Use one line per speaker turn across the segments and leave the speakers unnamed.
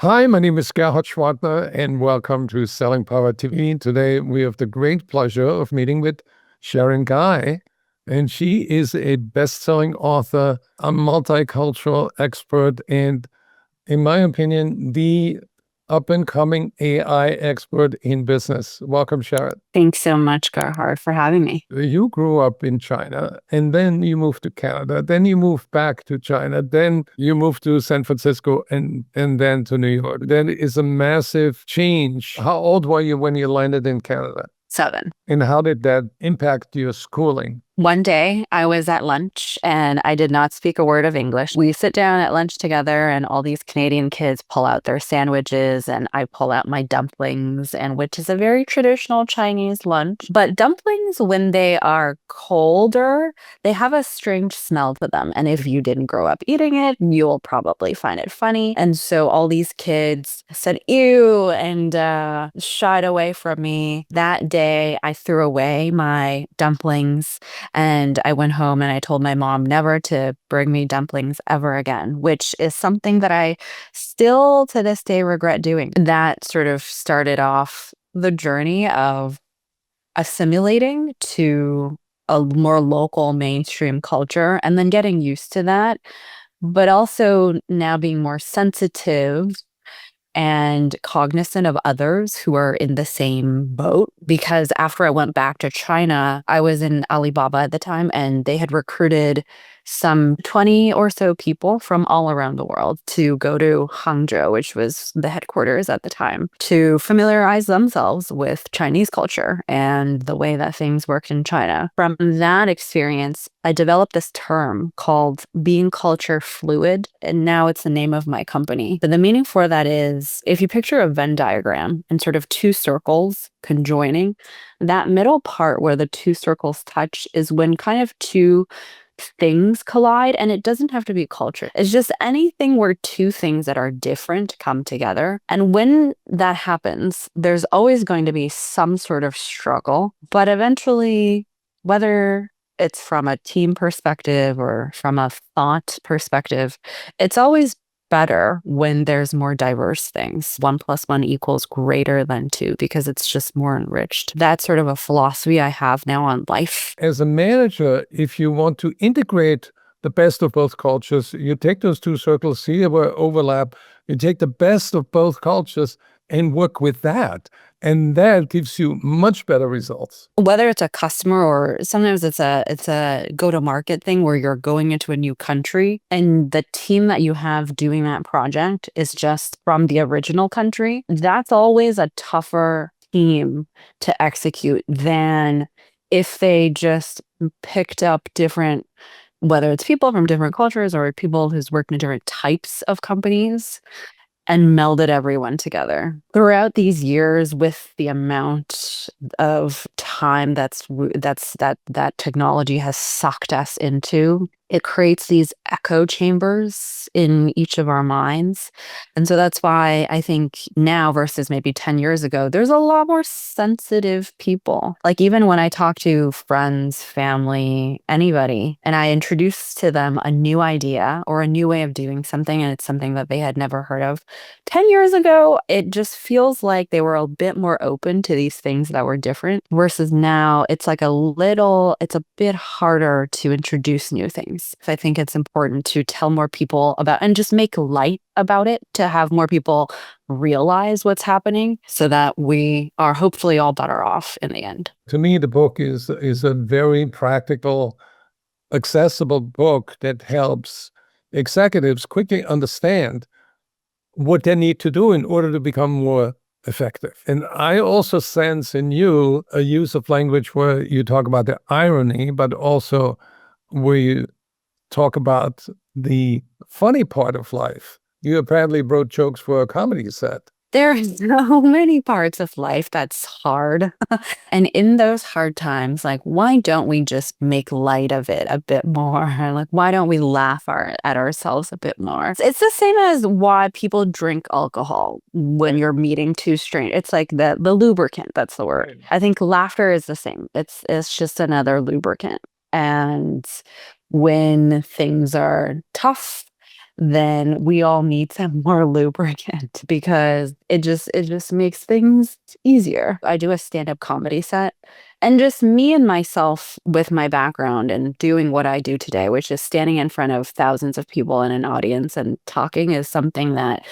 Hi, my name is Gerhard Schwartner, and welcome to Selling Power TV. Today, we have the great pleasure of meeting with Sharon Gai, and she is a best-selling author, a multicultural expert, and in my opinion, the up-and-coming AI expert in business. Welcome, Sharon.
Thanks so much, Gerhard, for having me.
You grew up in China, and then you moved to Canada, then you moved back to China, then you moved to San Francisco, and then to New York. That is a massive change. How old were you when you landed in Canada?
7.
And how did that impact your schooling?
One day I was at lunch and I did not speak a word of English. We sit down at lunch together and all these Canadian kids pull out their sandwiches and I pull out my dumplings, and which is a very traditional Chinese lunch. But dumplings, when they are colder, they have a strange smell to them. And if you didn't grow up eating it, you'll probably find it funny. And so all these kids said, ew, and shied away from me. That day I threw away my dumplings. And I went home and I told my mom never to bring me dumplings ever again, which is something that I still to this day regret doing. That sort of started off the journey of assimilating to a more local mainstream culture and then getting used to that, but also now being more sensitive and cognizant of others who are in the same boat. Because after I went back to China, I was in Alibaba at the time, and they had recruited some 20 or so people from all around the world to go to Hangzhou, which was the headquarters at the time, to familiarize themselves with Chinese culture and the way that things worked in China. From that experience, I developed this term called being culture fluid, and now it's the name of my company. But the meaning for that is, if you picture a Venn diagram and sort of two circles conjoining, that middle part where the two circles touch is when kind of two things collide, and it doesn't have to be culture. It's just anything where two things that are different come together. And when that happens, there's always going to be some sort of struggle, but eventually, whether it's from a team perspective or from a thought perspective, it's always better when there's more diverse things. 1 + 1 equals greater than 2 because it's just more enriched. That's sort of a philosophy I have now on life.
As a manager, if you want to integrate the best of both cultures, you take those two circles, see where overlap, you take the best of both cultures and work with that. And that gives you much better results.
Whether it's a customer or sometimes it's a go-to-market thing where you're going into a new country and the team that you have doing that project is just from the original country, that's always a tougher team to execute than if they just picked up different, whether it's people from different cultures or people who's worked in different types of companies, and melded everyone together. Throughout these years, with the amount of time that technology has sucked us into, it creates these echo chambers in each of our minds. And so that's why I think now versus maybe 10 years ago, there's a lot more sensitive people. Like even when I talk to friends, family, anybody, and I introduce to them a new idea or a new way of doing something, and it's something that they had never heard of, 10 years ago, it just feels like they were a bit more open to these things that were different versus now it's like it's a bit harder to introduce new things. I think it's important to tell more people about and just make light about it to have more people realize what's happening so that we are hopefully all better off in the end.
To me, the book is a very practical, accessible book that helps executives quickly understand what they need to do in order to become more effective. And I also sense in you a use of language where you talk about the irony, but also where you talk about the funny part of life. You apparently wrote jokes for a comedy set.
There are so many parts of life that's hard. And in those hard times, like, why don't we just make light of it a bit more? Like, why don't we laugh at ourselves a bit more? It's the same as why people drink alcohol when you're meeting two strangers. It's like the lubricant, that's the word. I think laughter is the same. It's just another lubricant. And when things are tough, then we all need some more lubricant because it just makes things easier. I do a stand-up comedy set, and just me and myself with my background and doing what I do today, which is standing in front of thousands of people in an audience and talking, is something that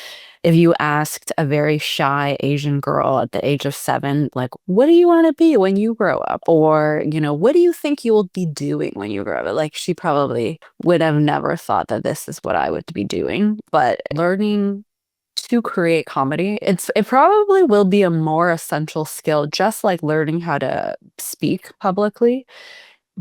if you asked a very shy Asian girl at the age of 7, like, what do you want to be when you grow up? Or, what do you think you will be doing when you grow up? Like, she probably would have never thought that this is what I would be doing. But learning to create comedy, it probably will be a more essential skill, just like learning how to speak publicly,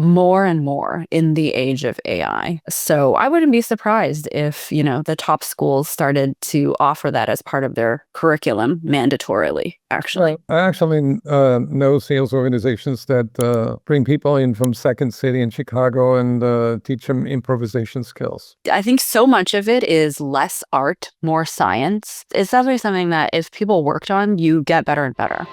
more and more in the age of AI. So I wouldn't be surprised if, the top schools started to offer that as part of their curriculum mandatorily, actually.
I actually know sales organizations that bring people in from Second City in Chicago and teach them improvisation skills.
I think so much of it is less art, more science. It's definitely something that if people worked on, you get better and better.